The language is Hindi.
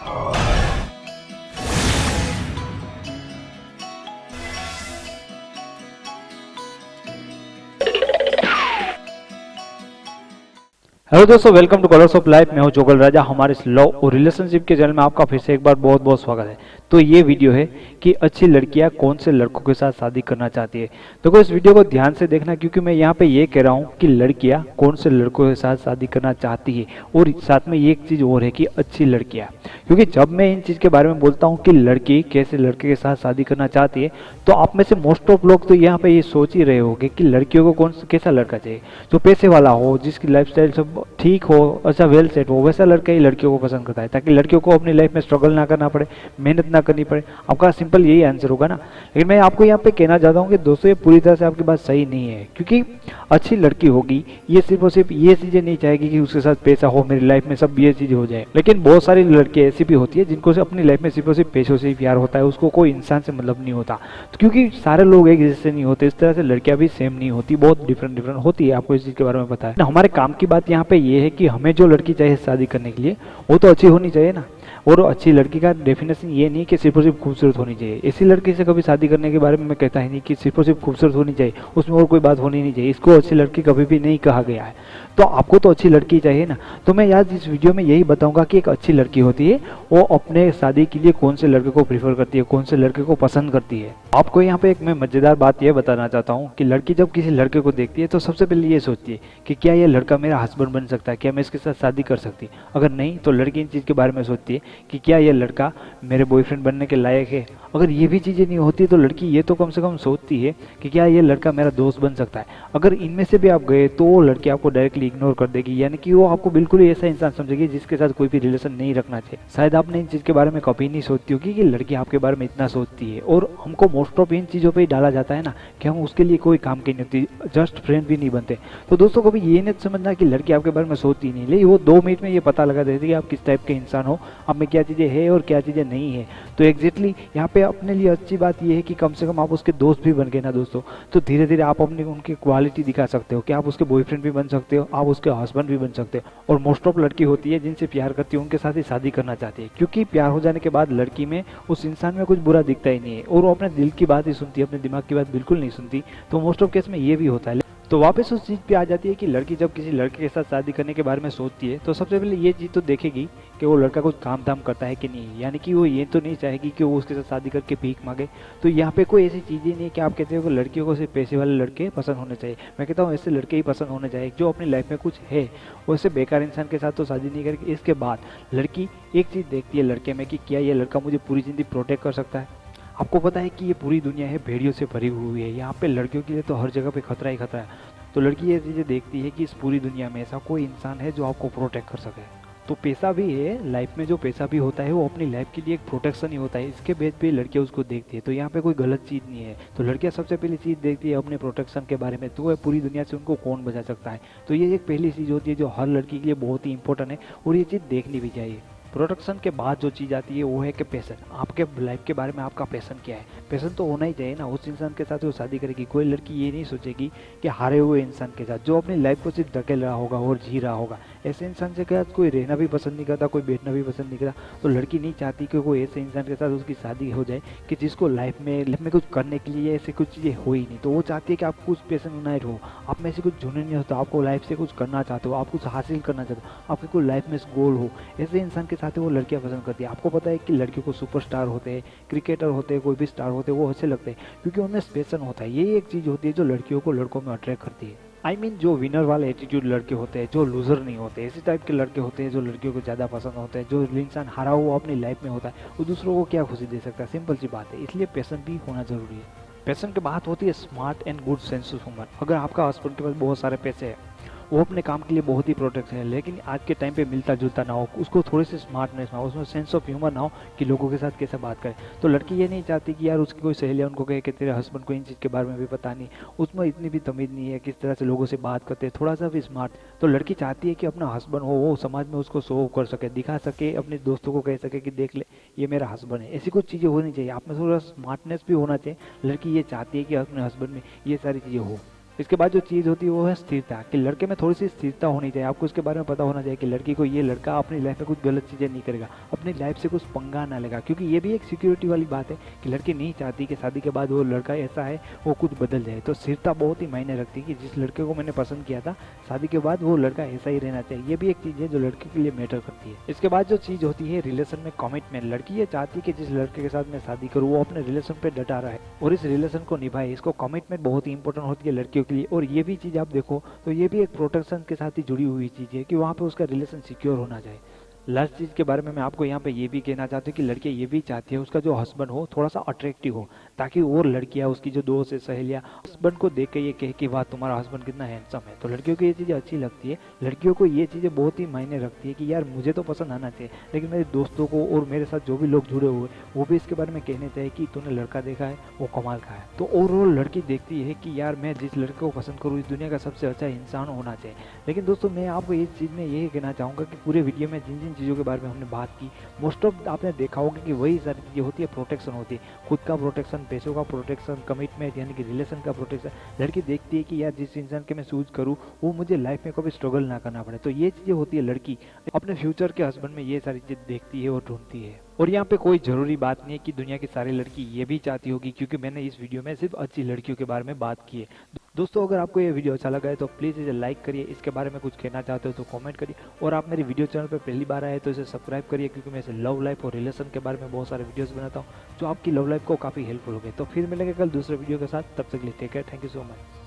हेलो दोस्तों, welcome two colours of life. मैं हूं जोगल राजा। हमारे इस लव और रिलेशनशिप के चैनल में आपका फिर से एक बार बहुत बहुत स्वागत है। तो ये वीडियो है कि अच्छी लड़कियां कौन से लड़कों के साथ शादी करना चाहती है। देखो, इस वीडियो को ध्यान से देखना, क्योंकि मैं यहाँ पे ये कह रहा हूँ कि लड़कियां कौन से लड़कों के साथ शादी करना चाहती है, और साथ में ये एक चीज़ और है कि अच्छी लड़कियाँ। क्योंकि जब मैं इन चीज़ के बारे में बोलता हूँ कि लड़की कैसे लड़के के साथ शादी करना चाहती है, तो आप में से मोस्ट ऑफ लोग तो यहाँ पे ये सोच ही रहे होंगे कि लड़कियों को कैसा लड़का चाहिए, जो पैसे वाला हो, जिसकी लाइफस्टाइल सब ठीक हो, अच्छा वेल सेट हो, वैसा लड़का ही लड़कियों को पसंद करता है, ताकि लड़कियों को अपनी लाइफ में स्ट्रगल ना करना पड़े, मेहनत ना करनी पड़े। आपका सिंपल यही आंसर होगा ना। लेकिन मैं आपको यहाँ पे कहना चाहता हूँ कि दोस्तों, ये पूरी तरह से आपकी बात सही नहीं है। क्योंकि अच्छी लड़की होगी, ये सिर्फ और सिर्फ ये चीज़ें नहीं चाहेगी कि उसके साथ पैसा हो, मेरी लाइफ में सब ये चीज़ें हो जाए। लेकिन बहुत सारी लड़की ऐसी भी होती है जिनको से अपनी लाइफ में सिर्फ और सिर्फ पैसों से ही प्यार होता है, उसको कोई इंसान से मतलब नहीं होता। तो क्योंकि सारे लोग एक जैसे नहीं होते, इस तरह से लड़कियां भी सेम नहीं होती, बहुत डिफरेंट डिफरेंट होती है। आपको इस चीज़ के बारे में पता है ना। हमारे काम की बात यहाँ पे ये है कि हमें जो लड़की चाहिए शादी करने के लिए, वो तो अच्छी होनी चाहिए ना। और अच्छी लड़की का डेफिनेशन ये नहीं कि सिर्फ और सिर्फ खूबसूरत होनी चाहिए। ऐसी लड़की से कभी शादी करने के बारे में मैं कहता ही नहीं कि सिर्फ और सिर्फ खूबसूरत होनी चाहिए, उसमें और कोई बात होनी नहीं चाहिए। इसको अच्छी लड़की कभी भी नहीं कहा गया है। तो आपको तो अच्छी लड़की चाहिए ना। तो मैं आज इस वीडियो में यही बताऊंगा कि एक अच्छी लड़की होती है, वो अपने शादी के लिए कौन से लड़के को प्रीफर करती है, कौन से लड़के को पसंद करती है। आपको यहाँ पे एक मैं मजेदार बात यह बताना चाहता हूँ कि लड़की जब किसी लड़के को देखती है तो सबसे पहले ये सोचती है कि क्या ये लड़का मेरा हस्बैंड बन सकता है, क्या मैं इसके साथ शादी कर सकती। अगर नहीं, तो लड़की इन चीज़ के बारे में सोचती है कि क्या ये लड़का मेरे बॉयफ्रेंड बनने के लायक है। अगर ये भी चीज़ें नहीं होती तो लड़की ये तो कम से कम सोचती है कि क्या ये लड़का मेरा दोस्त बन सकता है। अगर इनमें से भी आप गए तो वो लड़की आपको डायरेक्टली इग्नोर कर देगी, यानी कि वो आपको बिल्कुल ही ऐसा इंसान समझेगी जिसके साथ कोई भी रिलेशन नहीं रखना चाहिए। शायद आपने इन चीज़ के बारे में कभी नहीं सोचती होगी कि लड़की आपके बारे में इतना सोचती है। और हमको मोस्ट ऑफ इन चीज़ों पर ही डाला जाता है ना कि हम उसके लिए कोई काम की नहीं होती, जस्ट फ्रेंड भी नहीं बनते। तो दोस्तों, कभी ये नहीं समझना कि लड़की आपके बारे में सोचती नहीं, लेकिन वो 2 मिनट में ये पता लगा देती है कि आप किस टाइप के इंसान हो, आप में क्या चीज़ें है और क्या चीज़ें नहीं है। तो एग्जैक्टली यहाँ पे अपने लिए अच्छी बात यह है कि कम से कम आप उसके दोस्त भी बन गए ना दोस्तों, तो धीरे धीरे आप अपनी उनकी क्वालिटी दिखा सकते हो कि आप उसके बॉयफ्रेंड भी बन सकते हो, आप उसके हस्बैंड भी बन सकते हो। और मोस्ट ऑफ लड़की होती है जिनसे प्यार करती है, उनके साथ ही शादी करना चाहती है, क्योंकि प्यार हो जाने के बाद लड़की में उस इंसान में कुछ बुरा दिखता ही नहीं है, और वो अपने दिल की बात ही सुनती है, अपने दिमाग की बात बिल्कुल नहीं सुनती। तो मोस्ट ऑफ केस में ये भी होता है। तो वापस उस चीज़ पे आ जाती है कि लड़की जब किसी लड़के के साथ शादी करने के बारे में सोचती है, तो सबसे पहले ये चीज़ तो देखेगी कि वो लड़का कुछ काम धाम करता है कि नहीं। यानी कि वो ये तो नहीं चाहेगी कि वो उसके साथ शादी करके भीख मांगे। तो यहाँ पे कोई ऐसी चीज़ ही नहीं है कि आप कहते हो कि लड़कियों को सिर्फ पैसे वाले लड़के पसंद होने चाहिए। मैं कहता हूँ ऐसे लड़के ही पसंद होने चाहिए जो अपनी लाइफ में कुछ है। वैसे बेकार इंसान के साथ तो शादी नहीं करेगी। इसके बाद लड़की एक चीज़ देखती है लड़के में कि क्या ये लड़का मुझे पूरी ज़िंदगी प्रोटेक्ट कर सकता है। आपको पता है कि ये पूरी दुनिया है भेड़ियों से भरी हुई है। यहाँ पे लड़कियों के लिए तो हर जगह पे खतरा ही खतरा है। तो लड़की ये चीज़ें देखती है कि इस पूरी दुनिया में ऐसा कोई इंसान है जो आपको प्रोटेक्ट कर सके। तो पैसा भी है लाइफ में, जो पैसा भी होता है वो अपनी लाइफ के लिए एक प्रोटेक्शन ही होता है। इसके बेस पे लड़कियां उसको देखती है। तो यहाँ पे कोई गलत चीज़ नहीं है। तो लड़कियां सबसे पहली चीज़ देखती है अपने प्रोटेक्शन के बारे में, तो वह पूरी दुनिया से उनको कौन बचा सकता है। तो ये एक पहली चीज़ होती है जो हर लड़की के लिए बहुत ही इंपॉर्टेंट है, और ये चीज़ देखनी भी चाहिए। प्रोडक्शन के बाद जो चीज़ आती है वो है कि पैशन। आपके लाइफ के बारे में आपका पैशन क्या है। पैशन तो होना ही चाहिए ना उस इंसान के साथ वो शादी करेगी। कोई लड़की ये नहीं सोचेगी कि हारे हुए इंसान के साथ, जो अपनी लाइफ को सिर्फ धकेल रहा होगा और जी रहा होगा, ऐसे इंसान के साथ कोई रहना भी पसंद नहीं करता, कोई बैठना भी पसंद नहीं करता। तो लड़की नहीं चाहती कि कोई ऐसे इंसान के साथ उसकी शादी हो जाए कि जिसको लाइफ में कुछ करने के लिए ऐसे कुछ चीज़ें हो ही नहीं। तो वो चाहती है कि आप कुछ पैशन यूनाइट हो, आप में से कुछ जुनून नहीं होता, आपको लाइफ से कुछ करना चाहते हो, आप कुछ हासिल करना चाहते हो, आपके कोई लाइफ में गोल हो, ऐसे इंसान के साथ वो लड़कियां पसंद करती है। आपको पता है कि लड़कियों को सुपरस्टार होते हैं, क्रिकेटर होते हैं, कोई भी स्टार होते हैं, वो अच्छे लगते हैं क्योंकि उनमें पैशन होता है। ये एक चीज़ होती है जो लड़कियों को लड़कों में अट्रैक्ट करती है। आई मीन जो विनर वाले एटीट्यूड लड़के होते हैं, जो लूजर नहीं होते, इसी टाइप के लड़के होते हैं जो लड़कियों को ज़्यादा पसंद होते हैं। जो इंसान हारा हुआ अपनी लाइफ में होता है, वो दूसरों को क्या खुशी दे सकता है। सिंपल सी बात है। इसलिए पैशन भी होना जरूरी है। पैशन के बात होती है smart and good sense of humour. अगर आपका हस्बैंड के पास बहुत सारे पैसे हैं, वो अपने काम के लिए बहुत ही प्रोटेक्ट है, लेकिन आज के टाइम पे मिलता जुलता ना हो, उसको थोड़ी सी स्मार्टनेस ना हो, उसमें सेंस ऑफ ह्यूमर ना हो कि लोगों के साथ कैसे बात करें। तो लड़की ये नहीं चाहती कि यार उसकी कोई सहेलियाँ उनको कहे कि तेरे हस्बैंड को इन चीज़ के बारे में भी पता नहीं, उसमें इतनी भी तमीज़ नहीं है किस तरह से लोगों से बात करते हैं, थोड़ा सा भी स्मार्ट। तो लड़की चाहती है कि अपना हस्बैंड हो, वो समाज में उसको शो कर सके, दिखा सके, अपने दोस्तों को कह सके कि देख ले ये मेरा हस्बैंड है। ऐसी कुछ चीज़ें होनी चाहिए, आप में थोड़ा स्मार्टनेस भी होना चाहिए। लड़की ये चाहती है कि अपने हस्बैंड में ये सारी चीज़ें हो। इसके बाद जो चीज़ होती है वो है स्थिरता, कि लड़के में थोड़ी सी स्थिरता होनी चाहिए। आपको इसके बारे में पता होना चाहिए कि लड़की को ये लड़का अपनी लाइफ में कुछ गलत चीज़ें नहीं करेगा, अपनी लाइफ से कुछ पंगा ना लेगा, क्योंकि ये भी एक सिक्योरिटी वाली बात है कि लड़की नहीं चाहती कि शादी के बाद वो लड़का ऐसा है वो कुछ बदल जाए। तो स्थिरता बहुत ही मायने रखती है कि जिस लड़के को मैंने पसंद किया था शादी के बाद वो लड़का ऐसा ही रहना चाहिए। ये भी एक चीज़ है जो लड़के के लिए मैटर करती है। इसके बाद जो चीज़ होती है रिलेशन में कमिटमेंट। लड़की ये चाहती है कि जिस लड़के के साथ मैं शादी करूँ वो अपने रिलेशन पे डटा रहा है और इस रिलेशन को निभाए। इसको कमिटमेंट बहुत ही इंपॉर्टेंट होती है लड़कियों के लिए। और ये भी चीज़ आप देखो तो ये भी एक प्रोटेक्शन के साथ ही जुड़ी हुई चीज़ है कि वहाँ पे उसका रिलेशन सिक्योर होना चाहिए। लास्ट चीज़ के बारे में मैं आपको यहाँ पे ये भी कहना चाहता हूँ कि लड़कियाँ ये भी चाहती है उसका जो हस्बैंड हो थोड़ा सा अट्रैक्टिव हो, ताकि और लड़कियाँ उसकी जो दोस्त है सहेलियाँ हस्बैंड को देख के ये कहे कि वाह तुम्हारा हस्बैंड कितना हैंडसम है। तो लड़कियों को ये चीज़ें अच्छी लगती है। लड़कियों को ये चीज़ें बहुत ही मायने रखती है कि यार मुझे तो पसंद आना चाहिए, लेकिन मेरे दोस्तों को और मेरे साथ जो भी लोग जुड़े हुए वो भी इसके बारे में कहने चाहिए कि तूने लड़का देखा है वो कमाल का है। तो ओवरऑल लड़की देखती है कि यार मैं जिस लड़के को पसंद करूँ इस दुनिया का सबसे अच्छा इंसान होना चाहिए। लेकिन दोस्तों मैं आपको इस चीज़ में यही कहना चाहूँगा कि पूरे वीडियो में जिन जिन चीज़ों के बारे में हमने बात की मोस्ट ऑफ आपने देखा होगा कि वही सारी चीज़ें होती है। प्रोटेक्शन होती है, खुद का प्रोटेक्शन, पैसों का प्रोटेक्शन, कमिटमेंट यानी कि रिलेशन का प्रोटेक्शन। लड़की देखती है कि यार जिस इंसान के मैं चूज करूँ वो मुझे लाइफ में कभी स्ट्रगल ना करना पड़े। तो ये चीज़ें होती है लड़की अपने फ्यूचर के हस्बैंड में ये सारी चीज़ देखती है और ढूंढती है। और यहाँ पे कोई ज़रूरी बात नहीं है कि दुनिया की सारी लड़की ये भी चाहती होगी, क्योंकि मैंने इस वीडियो में सिर्फ अच्छी लड़कियों के बारे में बात की है। दोस्तों अगर आपको ये वीडियो अच्छा लगा है तो प्लीज़ इसे लाइक करिए, इसके बारे में कुछ कहना चाहते हो तो कमेंट करिए, और आप मेरी वीडियो चैनल पर पहली बार आए तो इसे सब्सक्राइब करिए, क्योंकि मैं इसे लव लाइफ और रिलेशन के बारे में बहुत सारे वीडियोस बनाता हूँ जो आपकी लव लाइफ को काफ़ी हेल्पफुल हो गए। तो फिर मिलेंगे कल दूसरे वीडियो के साथ, तब तक के लिए take care, thank you so much.